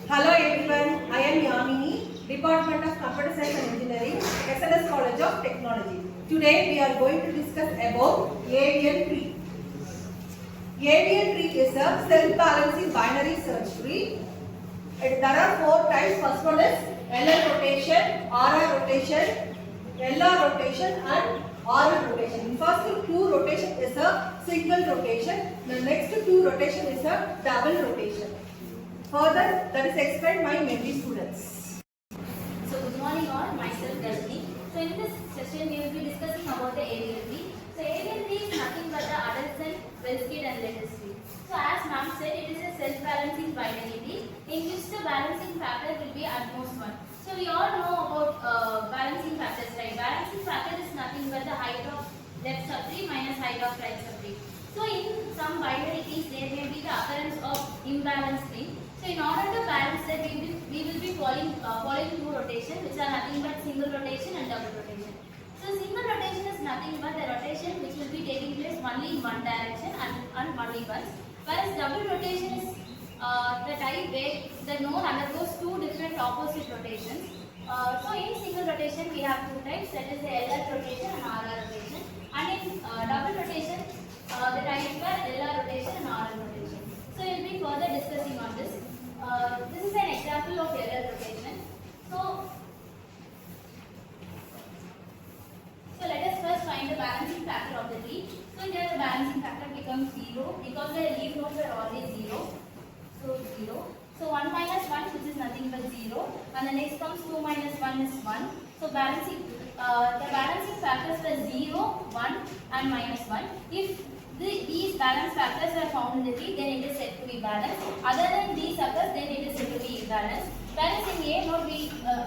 Hello everyone, I am Yamini, Department of Computer Science and Engineering, SNS College of Technology. Today we are going to discuss about AVL Tree. AVL Tree is a self-balancing binary search tree. There are four types. First one is LL rotation, RR rotation, LR rotation and RL rotation. The first two rotation is a single rotation. The next two rotation is a double rotation. Further, that is explained by many students. So good morning all, myself Georgy. So in this session we will be discussing about the AVL Tree. So AVL Tree is nothing but the Adelson-Velsky and Landis tree. So as ma'am said, it is a self-balancing binary tree in which the balancing factor will be at most 1. So we all know about balancing factors, right? Balancing factor is nothing but the height of left subtree minus height of right subtree. So in some binary trees there may be the occurrence of imbalanced tree. So in order to balance that, we will be following two rotations, which are nothing but single rotation and double rotation. So single rotation is nothing but the rotation which will be taking place only in one direction and only once. Whereas double rotation is the type where the node undergoes two different opposite rotations. So in single rotation we have two types, that is the LR rotation and RR rotation. And in double rotation, the types are LR rotation and RR rotation. So we will be further discussing on this. This is an example of LR rotation. So let us first find the balancing factor of the tree. So here the balancing factor becomes 0 because the leaf nodes are always 0. So 0. So 1 minus 1, which is nothing but 0, and the next comes 2 minus 1 is 1. So balancing the balancing factors were 0, 1 and minus 1. If these balance factors are found in the tree, then it is said to be balanced. Other than these occurs, then it is said to be imbalanced. Whereas in A node,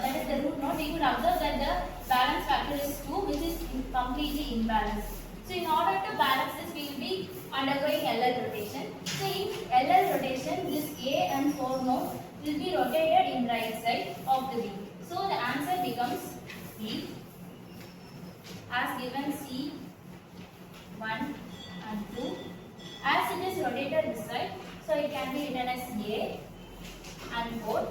that is the root node, we could observe that the balance factor is 2, which is completely imbalanced. So in order to balance this, we will be undergoing LL rotation. So in LL rotation, this A and 4 nodes will be rotated in right side of the B. So the answer becomes B, as given C 1 and 2. As it is rotated this side, so it can be written as A and 4.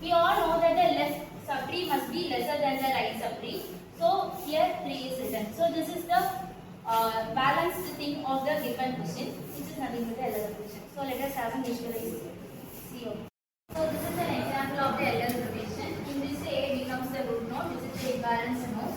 We all know that the left subtree must be lesser than the right subtree. So here 3 is written. So this is the balanced thing of the given question, which is nothing but the LL rotation. So let us have a visualize CO. So this is an example of the LL rotation in which the A becomes the root node, which is the imbalanced node.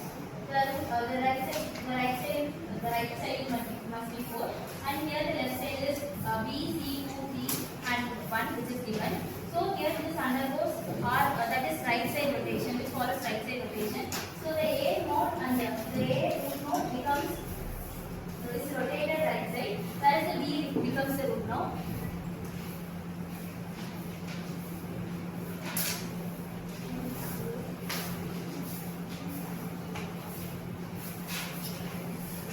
The right side must be 4, and here the left side is B, C, 2, 3 and 1, which is given. So here this undergoes that is right side rotation, which follows right side rotation. So the A node and the A root node becomes is rotated right side, whereas the B becomes the root node.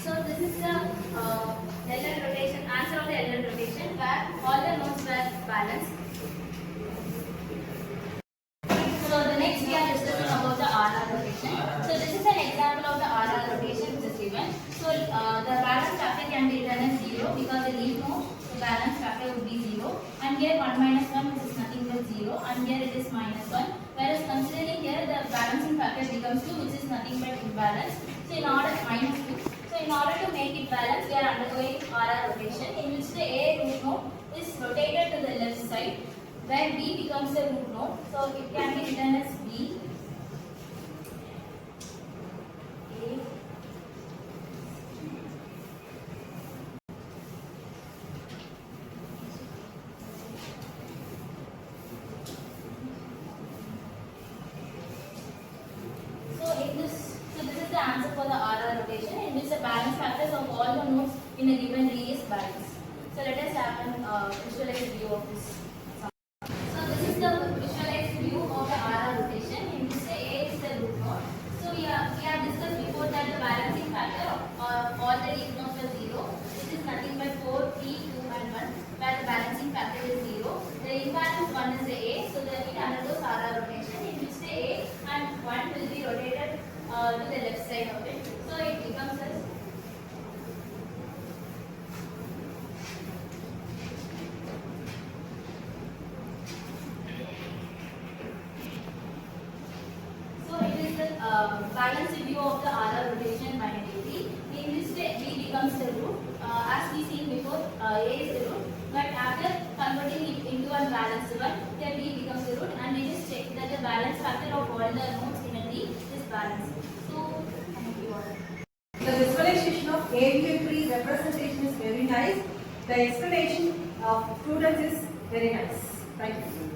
So this is the LL rotation, answer of the LL rotation, where all the nodes were balanced. So the next we are discussing about the RR rotation. So this is an example of the RR rotation which is given. So the balance factor can be written as 0 because the leaf node, the balance factor would be 0. And here 1 minus 1, which is nothing but 0, and here it is minus 1. Whereas considering here the balancing factor becomes 2, which is nothing but imbalance. So in order minus 2. So in order to make it balanced, we are undergoing RR rotation, in which the A root node is rotated to the left side, where B becomes the root node. So it can be written as B, A, So this is the answer for the RR rotation, in which the balance factors of all the nodes in a given tree is balanced. So let us have a visualized view of this. So this is the visualized view of the RR rotation, in which the A is the root node. So we have discussed before that the balancing factor of all the leaf nodes are 0, which is nothing but 4, 3, 2 and 1, where the balancing factor is 0. The imbalanced one is the A, so it undergoes RR rotation, in which the A and 1 will be rotated to the left side of it. So it becomes as balanced view of the RR rotation binary tree. In this way, B becomes the root. As we seen before, A is the root. But after converting it into a balanced one, then B becomes the root, and we just check that the balance factor of all the nodes in a tree is balanced. So, thank you all. The visualization of AVL tree representation is very nice. The explanation of students is very nice. Thank you.